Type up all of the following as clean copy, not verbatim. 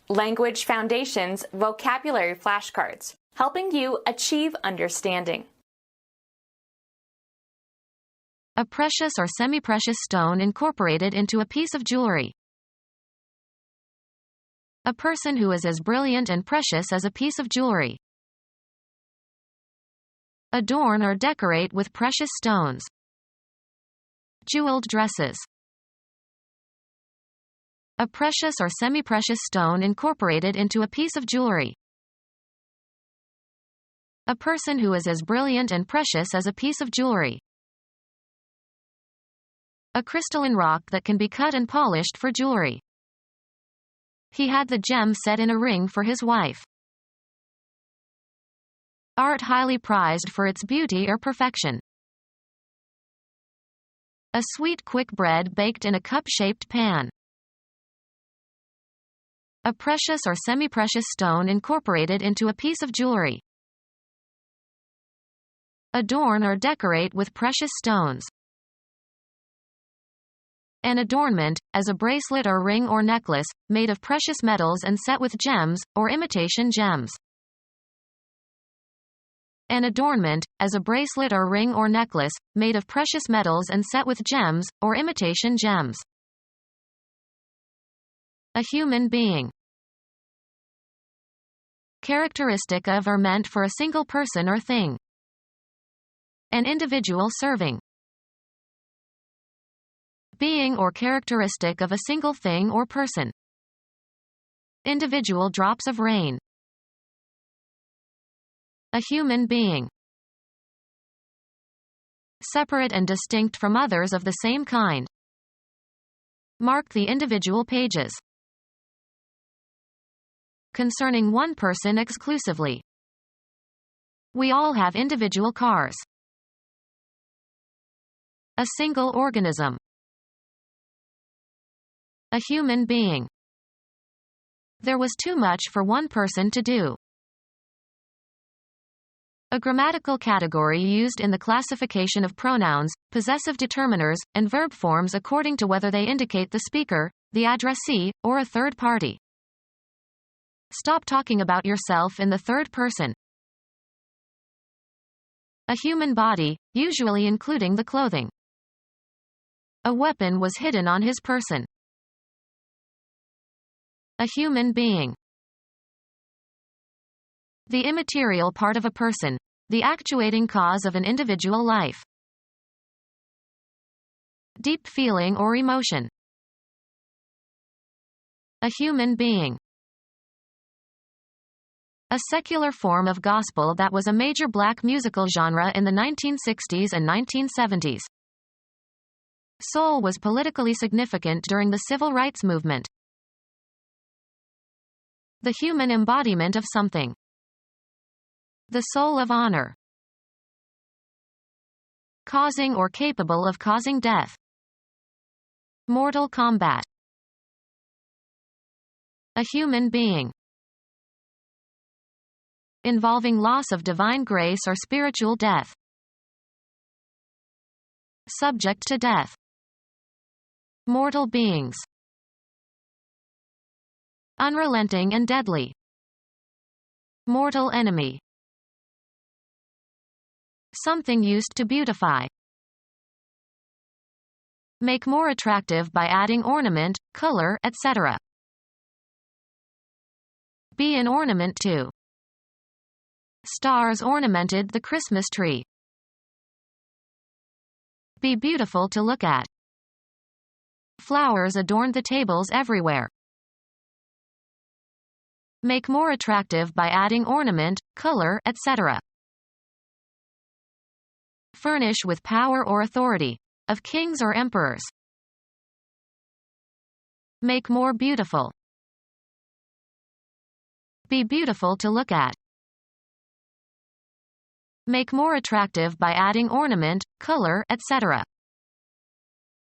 Language Foundations Vocabulary Flashcards, helping you achieve understanding. A precious or semi-precious stone incorporated into a piece of jewelry. A person who is as brilliant and precious as a piece of jewelry. Adorn or decorate with precious stones. Jeweled dresses. A precious or semi-precious stone incorporated into a piece of jewelry. A person who is as brilliant and precious as a piece of jewelry. A crystalline rock that can be cut and polished for jewelry. He had the gem set in a ring for his wife. Art highly prized for its beauty or perfection. A sweet quick bread baked in a cup-shaped pan. A precious or semi-precious stone incorporated into a piece of jewelry. Adorn or decorate with precious stones. An adornment, as a bracelet or ring or necklace, made of precious metals and set with gems, or imitation gems. An adornment, as a bracelet or ring or necklace, made of precious metals and set with gems, or imitation gems. A human being. Characteristic of or meant for a single person or thing. An individual serving. Being or characteristic of a single thing or person. Individual drops of rain. A human being. Separate and distinct from others of the same kind. Mark the individual pages. Concerning one person exclusively. We all have individual cars. A single organism. A human being. There was too much for one person to do. A grammatical category used in the classification of pronouns, possessive determiners, and verb forms according to whether they indicate the speaker, the addressee, or a third party. Stop talking about yourself in the third person. A human body, usually including the clothing. A weapon was hidden on his person. A human being. The immaterial part of a person, the actuating cause of an individual life. Deep feeling or emotion. A human being. A secular form of gospel that was a major black musical genre in the 1960s and 1970s. Soul was politically significant during the civil rights movement. The human embodiment of something. The soul of honor. Causing or capable of causing death. Mortal combat. A human being. Involving loss of divine grace or spiritual death. Subject to death. Mortal beings. Unrelenting and deadly. Mortal enemy. Something used to beautify. Make more attractive by adding ornament, color, etc. Be an ornament to. Stars ornamented the Christmas tree. Be beautiful to look at. Flowers adorned the tables everywhere. Make more attractive by adding ornament, color, etc. Furnish with power or authority. Of kings or emperors. Make more beautiful. Be beautiful to look at. Make more attractive by adding ornament, color, etc.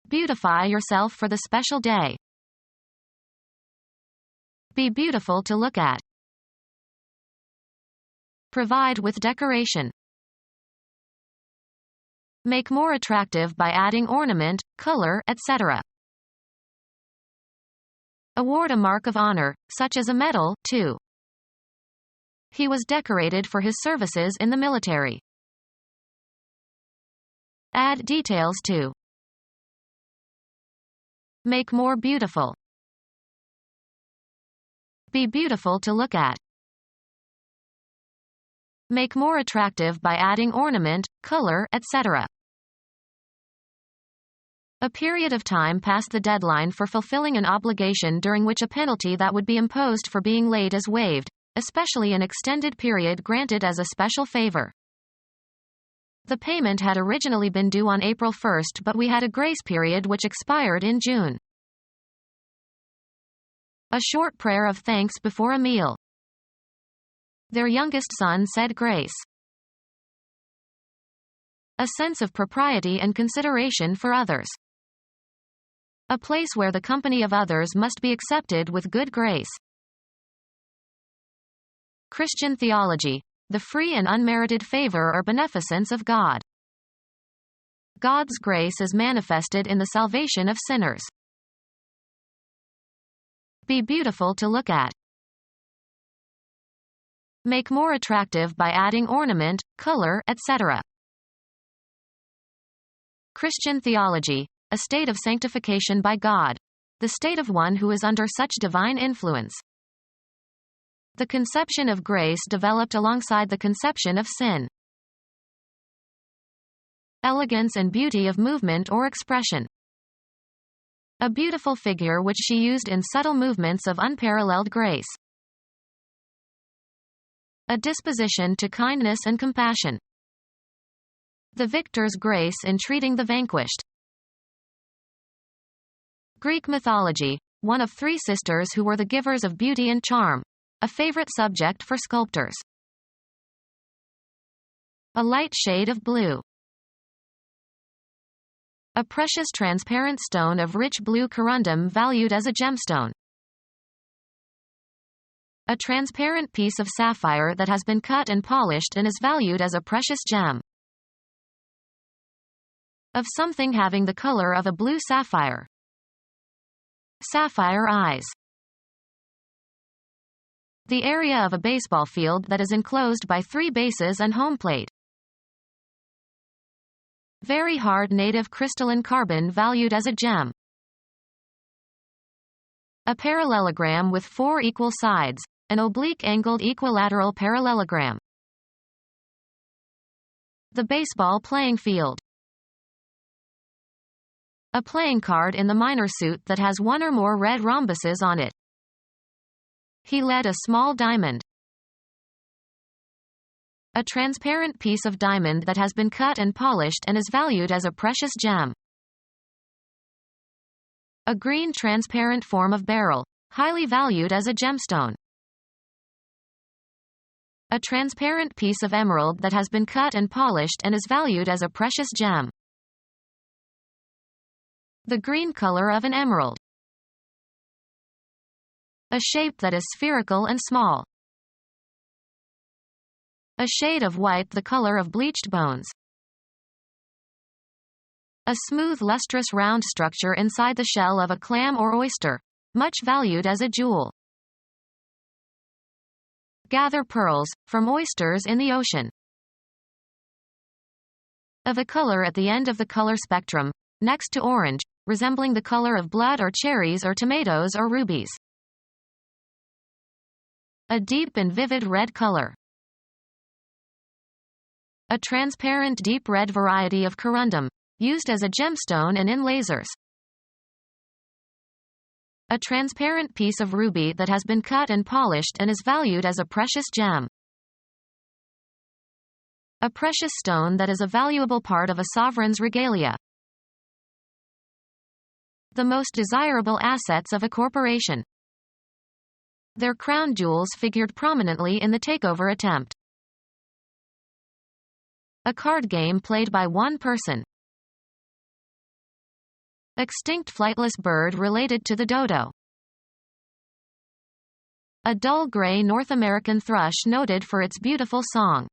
Beautify yourself for the special day. Be beautiful to look at. Provide with decoration. Make more attractive by adding ornament, color, etc. Award a mark of honor, such as a medal. 2. He was decorated for his services in the military. Add details to. Make more beautiful. Be beautiful to look at. Make more attractive by adding ornament, color, etc. A period of time past the deadline for fulfilling an obligation during which a penalty that would be imposed for being late is waived, especially an extended period granted as a special favor. The payment had originally been due on April 1st, but we had a grace period which expired in June. A short prayer of thanks before a meal. Their youngest son said grace. A sense of propriety and consideration for others. A place where the company of others must be accepted with good grace. Christian theology. The free and unmerited favor or beneficence of God. God's grace is manifested in the salvation of sinners. Be beautiful to look at. Make more attractive by adding ornament, color, etc. Christian theology. A state of sanctification by God. The state of one who is under such divine influence. The conception of grace developed alongside the conception of sin. Elegance and beauty of movement or expression. A beautiful figure which she used in subtle movements of unparalleled grace. A disposition to kindness and compassion. The victor's grace in treating the vanquished. Greek mythology. One of 3 sisters who were the givers of beauty and charm. A favorite subject for sculptors. A light shade of blue. A precious transparent stone of rich blue corundum valued as a gemstone. A transparent piece of sapphire that has been cut and polished and is valued as a precious gem. Of something having the color of a blue sapphire. Sapphire eyes. The area of a baseball field that is enclosed by 3 bases and home plate. Very hard native crystalline carbon valued as a gem. A parallelogram with 4 equal sides, an oblique angled equilateral parallelogram. The baseball playing field. A playing card in the minor suit that has 1 or more red rhombuses on it. He led a small diamond. A transparent piece of diamond that has been cut and polished and is valued as a precious gem. A green transparent form of beryl, highly valued as a gemstone. A transparent piece of emerald that has been cut and polished and is valued as a precious gem. The green color of an emerald. A shape that is spherical and small. A shade of white the color of bleached bones. A smooth lustrous round structure inside the shell of a clam or oyster, much valued as a jewel. Gather pearls, from oysters in the ocean. Of a color at the end of the color spectrum, next to orange, resembling the color of blood or cherries or tomatoes or rubies. A deep and vivid red color. A transparent deep red variety of corundum, used as a gemstone and in lasers. A transparent piece of ruby that has been cut and polished and is valued as a precious gem. A precious stone that is a valuable part of a sovereign's regalia. The most desirable assets of a corporation. Their crown jewels figured prominently in the takeover attempt. A card game played by 1 person. Extinct flightless bird related to the dodo. A dull gray North American thrush noted for its beautiful song.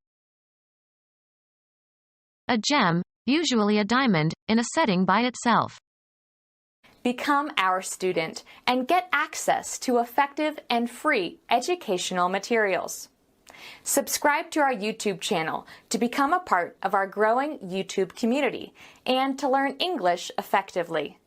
A gem, usually a diamond, in a setting by itself. Become our student and get access to effective and free educational materials. Subscribe to our YouTube channel to become a part of our growing YouTube community and to learn English effectively.